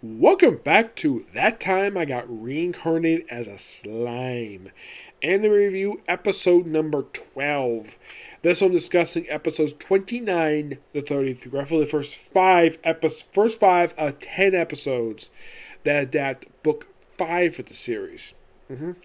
Welcome back to That Time I Got Reincarnated as a Slime. And the review episode number 12. This one discussing episodes 29 to 33. Roughly the first five of 10 episodes that adapt book 5 of the series. And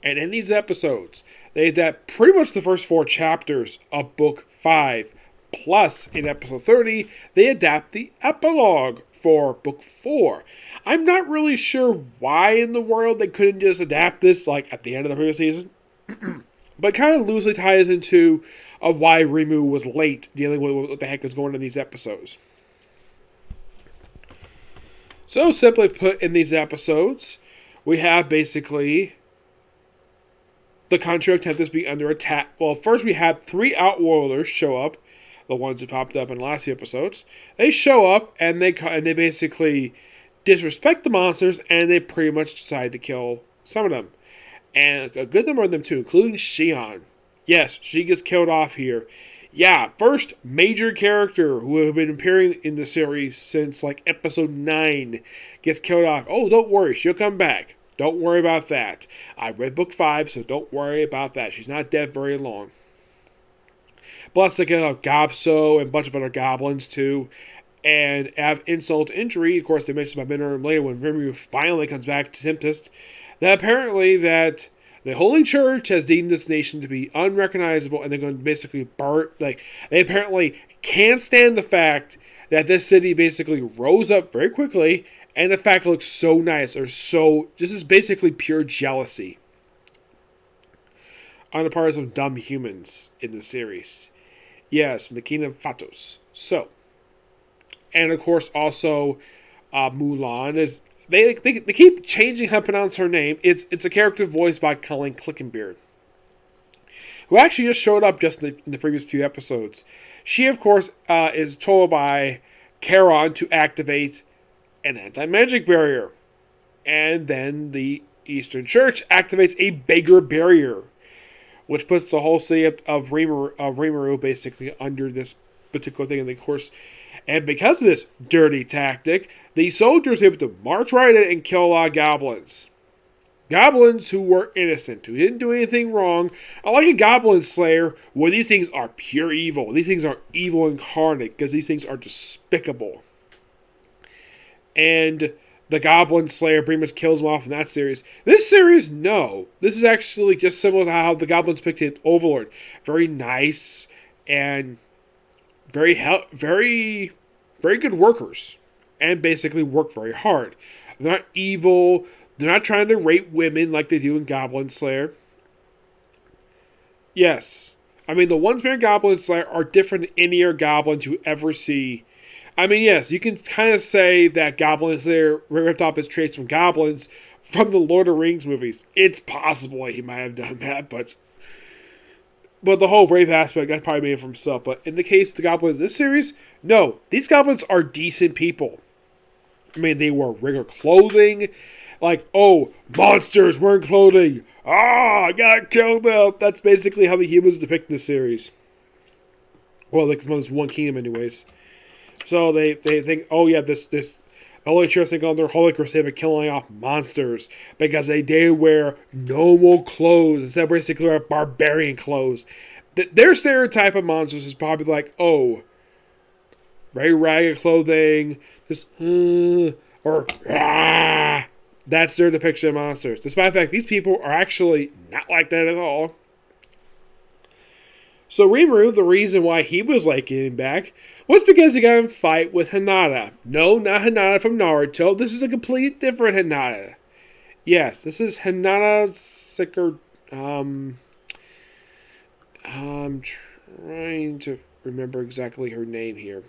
in these episodes, they adapt pretty much the first 4 chapters of book 5. Plus, in episode 30, they adapt the epilogue for book 4. I'm not really sure why in the world they couldn't just adapt this like at the end of the previous season. But kind of loosely ties into why Rimu was late dealing with what the heck is going on in these episodes. So, simply put, in these episodes, we have basically the country of Tempest being under attack. Well, first we had 3 Outworlders show up, the ones who popped up in the last few episodes. They show up and they basically disrespect the monsters, and they pretty much decide to kill some of them. And a good number of them too, including Shion. Yes, she gets killed off here. Yeah, first major character who have been appearing in the series since like episode 9 gets killed off. Oh, don't worry, she'll come back. Don't worry about that. I read book 5, so don't worry about that. She's not dead very long. Plus, they get Gobso and a bunch of other goblins too. And have insult to injury. Of course, they mentioned about minute later when Rimuru finally comes back to Tempest, that apparently that the Holy Church has deemed this nation to be unrecognizable, and they're going to basically burn. Like, they apparently can't stand the fact that this city basically rose up very quickly, and the fact it looks so nice, or so. This is basically pure jealousy on the part of some dumb humans in the series. Yes, from the Kingdom of Fatos. So, and of course also Mulan is. They keep changing how to pronounce her name. It's a character voiced by Colleen Clickenbeard, who actually just showed up just in the previous few episodes. She, of course, is told by Charon to activate an anti-magic barrier. And then the Eastern Church activates a bigger barrier, which puts the whole city of Rimuru basically under this particular thing. And of course, and because of this dirty tactic, the soldiers were able to march right in and kill a lot of goblins. Goblins who were innocent, who didn't do anything wrong. Unlike a goblin slayer, where these things are pure evil. These things are evil incarnate, because these things are despicable. And the Goblin Slayer pretty much kills them off in that series. This series, no. This is actually just similar to how the Goblins picked in Overlord. Very nice and very good workers. And basically work very hard. They're not evil. They're not trying to rape women like they do in Goblin Slayer. Yes. I mean, the ones behind Goblin Slayer are different than any other goblins you ever see. I mean, yes, you can kind of say that Goblin Slayer ripped off his traits from goblins from the Lord of the Rings movies. It's possible he might have done that, but the whole rape aspect, that probably made it for himself. But in the case of the goblins in this series, no, these goblins are decent people. I mean, they wear regular clothing. Like, oh, monsters wearing clothing. I gotta kill them. That's basically how the humans depict in the series. Well, like from this one kingdom anyways. So they think, oh yeah, this Holy Church think on their Holy Crusade of killing off monsters because they wear normal clothes instead of basically wear barbarian clothes. Their stereotype of monsters is probably like, oh, very ragged clothing, just or ah. That's their depiction of monsters. Despite the fact these people are actually not like that at all. So Rimuru, the reason why he was like getting back was because he got in a fight with Hinata. No, not Hinata from Naruto. This is a completely different Hinata. Yes, this is Hinata Sicker. I'm trying to remember exactly her name here.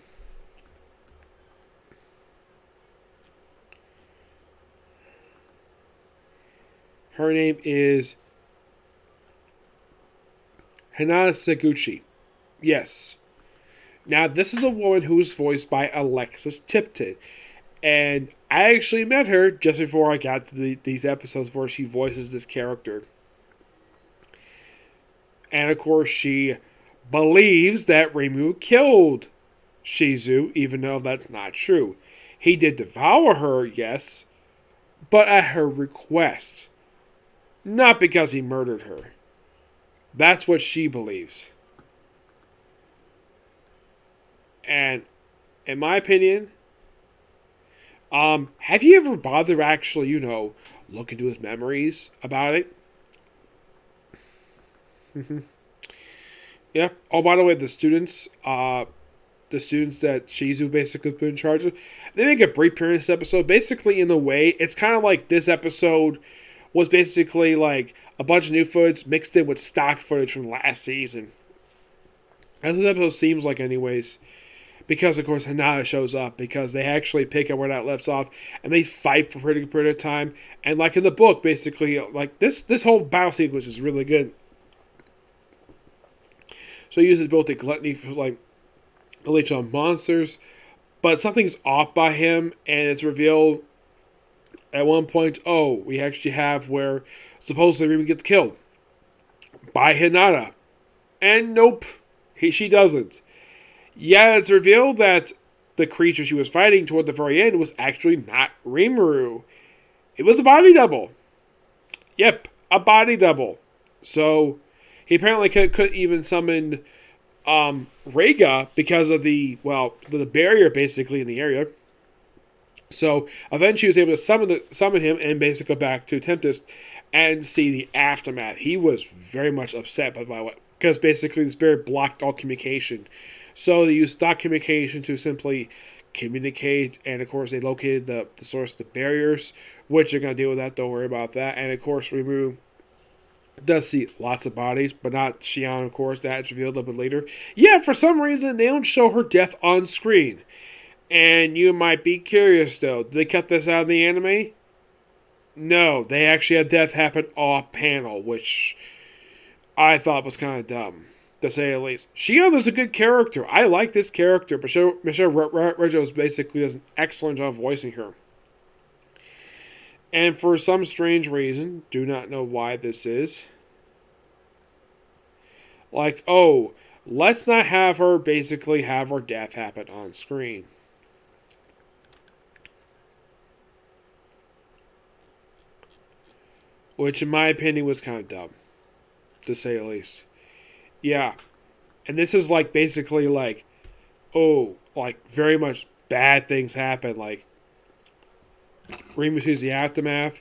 Her name is Hinata Seguchi. Yes. Now, this is a woman who is voiced by Alexis Tipton. And I actually met her just before I got to these episodes where she voices this character. And, of course, she believes that Reimu killed Shizu, even though that's not true. He did devour her, yes, but at her request. Not because he murdered her. That's what she believes. And in my opinion, have you ever bothered to actually, look into his memories about it? Yep. Oh, by the way, the students that Shizu basically put in charge of, they make a brief appearance episode. Basically, in a way, it's kind of like this episode was basically like a bunch of new footage mixed in with stock footage from last season. As this episode seems like, anyways. Because, of course, Hinata shows up. Because they actually pick up where that left off. And they fight for a pretty period of time. And like in the book, basically, like this whole battle sequence is really good. So he uses both the gluttony for, like, unleash on monsters. But something's off by him. And it's revealed at one point, we actually have where supposedly Rima gets killed. By Hinata. And nope. She doesn't. Yeah, it's revealed that the creature she was fighting toward the very end was actually not Rimuru. It was a body double. Yep, a body double. So, he apparently couldn't even summon Rega because of the barrier basically in the area. So, eventually he was able to summon him and basically go back to Tempest and see the aftermath. He was very much upset by what, because basically the spirit blocked all communication. So they used stock communication to simply communicate, and of course they located the source of the barriers, which are going to deal with that, don't worry about that. And of course Rimuru does see lots of bodies, but not Xion, of course, that's revealed a little bit later. Yeah, for some reason they don't show her death on screen. And you might be curious though, did they cut this out of the anime? No, they actually had death happen off panel, which I thought was kind of dumb, to say the least. Xion is a good character. I like this character, but Michelle Reggio basically does an excellent job voicing her. And for some strange reason, do not know why this is, like, let's not have her basically have her death happen on screen. Which, in my opinion, was kind of dumb, to say the least. Yeah. And this is like basically like, very much bad things happen. Like, Rima sees the aftermath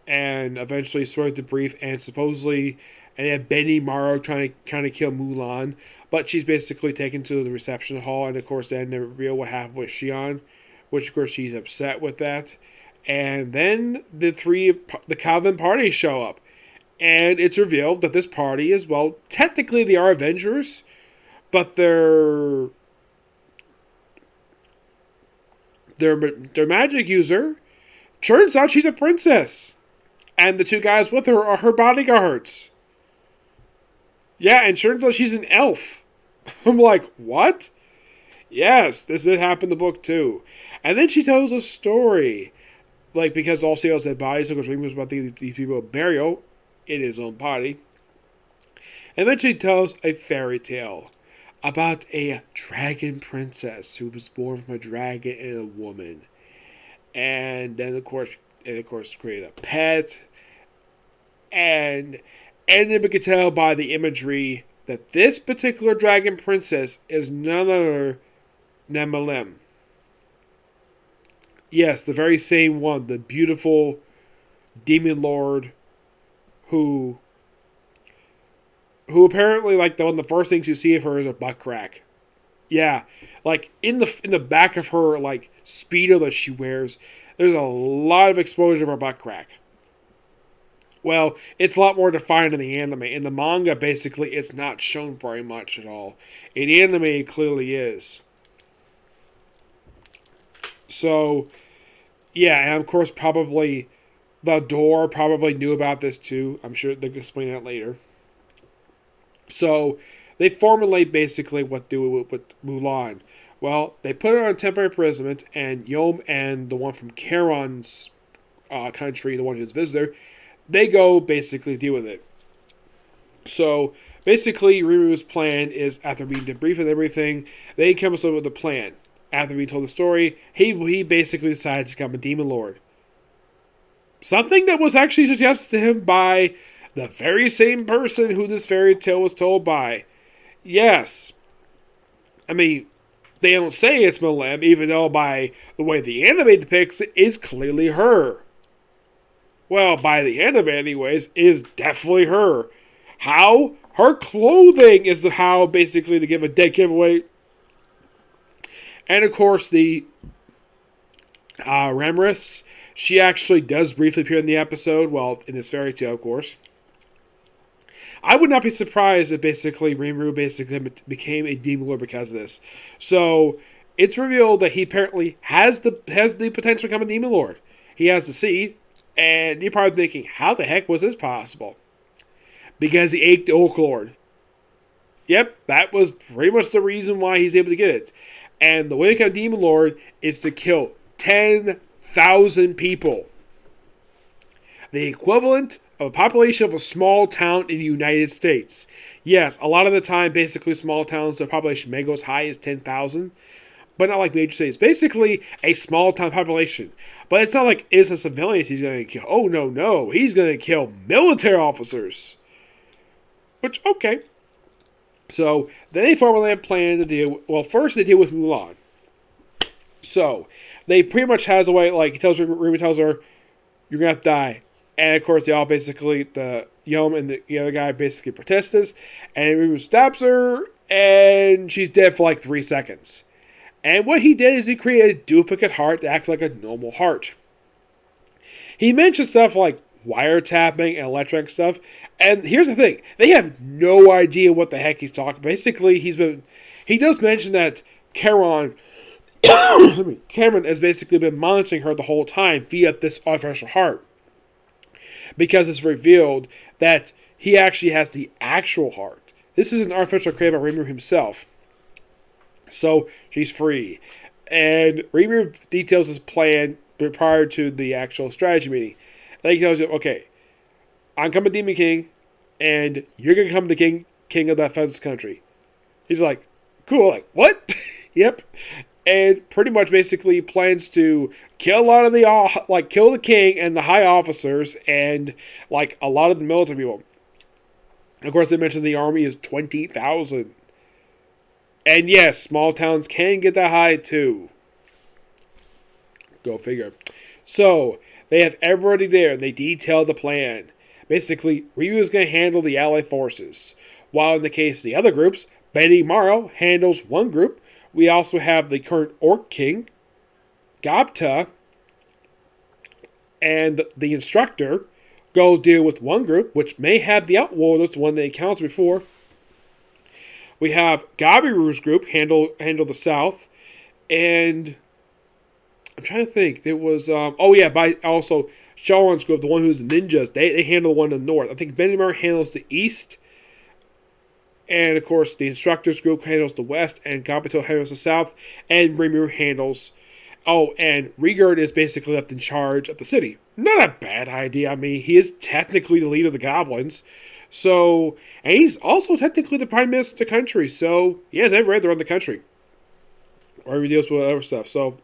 and eventually sort of debrief and supposedly, and then Benny Morrow trying to kind of kill Mulan. But she's basically taken to the reception hall, and of course then they reveal what happened with Xion, which of course she's upset with that. And then the Calvin parties show up. And it's revealed that this party is, technically they are Avengers, but their magic user turns out she's a princess. And the two guys with her are her bodyguards. Yeah, and turns out she's an elf. I'm like, what? Yes, this did happen in the book too. And then she tells a story. Like, because all sales dead bodies, so Rima was about these people burial in his own body. And then she tells a fairy tale about a dragon princess who was born from a dragon and a woman. And then, of course, create a pet. And then we can tell by the imagery that this particular dragon princess is none other than Malem. Yes, the very same one, the beautiful demon lord who apparently, like, one of the first things you see of her is a butt crack. Yeah, like in the back of her, like, Speedo that she wears, there's a lot of exposure of her butt crack. Well, it's a lot more defined in the anime. In the manga, basically, it's not shown very much at all. In the anime, it clearly is. So, yeah, and of course, probably the door probably knew about this too. I'm sure they'll explain that later. So, they formulate basically what to do with Mulan. Well, they put her on temporary imprisonment, and Yom and the one from Charon's country, the one who's visitor, they go basically deal with it. So, basically, Rimu's plan is, after being debriefed and everything, they come up with a plan. after we told the story, he basically decided to become a demon lord. Something that was actually suggested to him by the very same person who this fairy tale was told by. Yes. I mean, they don't say it's Malem, even though by the way the anime depicts it is clearly her. Well, by the anime anyways, is definitely her. How? Her clothing is how basically to give a dead giveaway. And of course the Ramrus, she actually does briefly appear in the episode, well, in this fairy tale, of course. I would not be surprised if basically Rimuru basically became a demon lord because of this. So it's revealed that he apparently has the potential to become a demon lord. He has the seed, and you're probably thinking, how the heck was this possible? Because he ate the Oak Lord. Yep, that was pretty much the reason why he's able to get it. And the way to become a demon lord is to kill 10,000 people. The equivalent of a population of a small town in the United States. Yes, a lot of the time, basically small towns, their population may go as high as 10,000. But not like major cities. Basically, a small town population. But it's not like it's a civilians he's going to kill. Oh, no. He's going to kill military officers. Which, okay. So, then they formally have a plan to deal. Well, first they deal with Mulan. So, they pretty much has a way, like, Rima tells her, you're going to have to die. And, of course, they all basically, the Yom and the other guy basically protest this. And Rima stabs her, and she's dead for like 3 seconds. And what he did is he created a duplicate heart that acts like a normal heart. He mentioned stuff like wiretapping and electronic stuff. And here's the thing. They have no idea what the heck he's talking. Basically, he does mention that Cameron has basically been monitoring her the whole time via this artificial heart. Because it's revealed that he actually has the actual heart. This is an artificial created by Rimuru himself. So she's free. And Rimuru details his plan prior to the actual strategy meeting. Then he tells you, okay, I'm coming Demon King, and you're going to become the king of that fabulous country. He's like, cool, like, what? Yep. And pretty much basically plans to kill a lot of the, kill the king and the high officers and, a lot of the military people. Of course, they mentioned the army is 20,000. And yes, small towns can get that high too. Go figure. So, they have everybody there and they detail the plan. Basically, Ryu is going to handle the allied forces. While in the case of the other groups, Betty Morrow handles one group. We also have the current Orc King, Gabta, and the instructor go deal with one group, which may have the Outworlders, the one they encountered before. We have Gabiru's group handle the south, and I'm trying to think. There was by also Sharon's group, the one who's ninjas. They handle the one in the north. I think Benimar handles the east, and of course the instructors group handles the west, and Gabuto handles the south, and Rimuru handles. Oh, and Rigurd is basically left in charge of the city. Not a bad idea. I mean, he is technically the leader of the goblins. So, and he's also technically the prime minister of the country. So, he has every right to run the country. Or he deals with other stuff. So,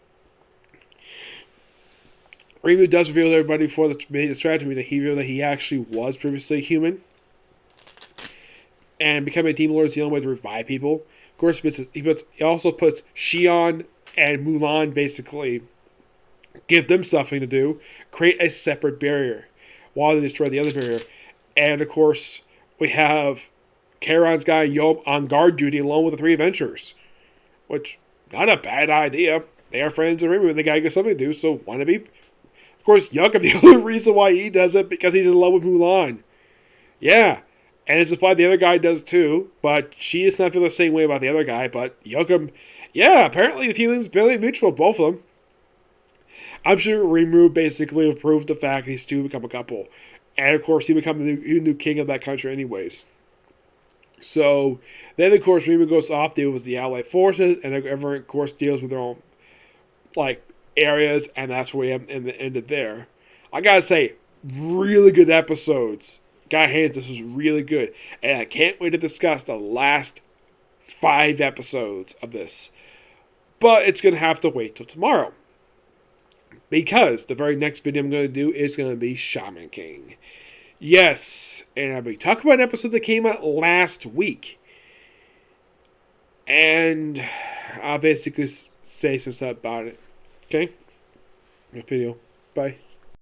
Rimuru does reveal to everybody before the strategy that he revealed that he actually was previously human. And becoming a demon lord is the only way to revive people. Of course, he also puts Xion and Mulan basically give them something to do. Create a separate barrier while they destroy the other barrier. And, of course, we have Charon's guy Yom on guard duty along with the three adventurers. Which, not a bad idea. They are friends of Rimuru and the guy got something to do, so why not be? Of course, Yokum, the only reason why he does it because he's in love with Mulan. Yeah. And it's implied the other guy does too, but she does not feel the same way about the other guy. But Yokum, yeah, apparently the feeling's barely mutual, both of them. I'm sure Rimuru basically approved the fact these two become a couple. And of course, he become the new king of that country anyways. So, then of course, Rimuru goes off, deals with the allied forces, and everyone, of course, deals with their own, areas, and that's where we ended there. I gotta say, really good episodes. Gotta hand this was really good. And I can't wait to discuss the last 5 episodes of this. But it's going to have to wait till tomorrow. Because the very next video I'm going to do is going to be Shaman King. Yes, and I'll be talking about an episode that came out last week. And I'll basically say some stuff about it. Okay? Next video. Bye.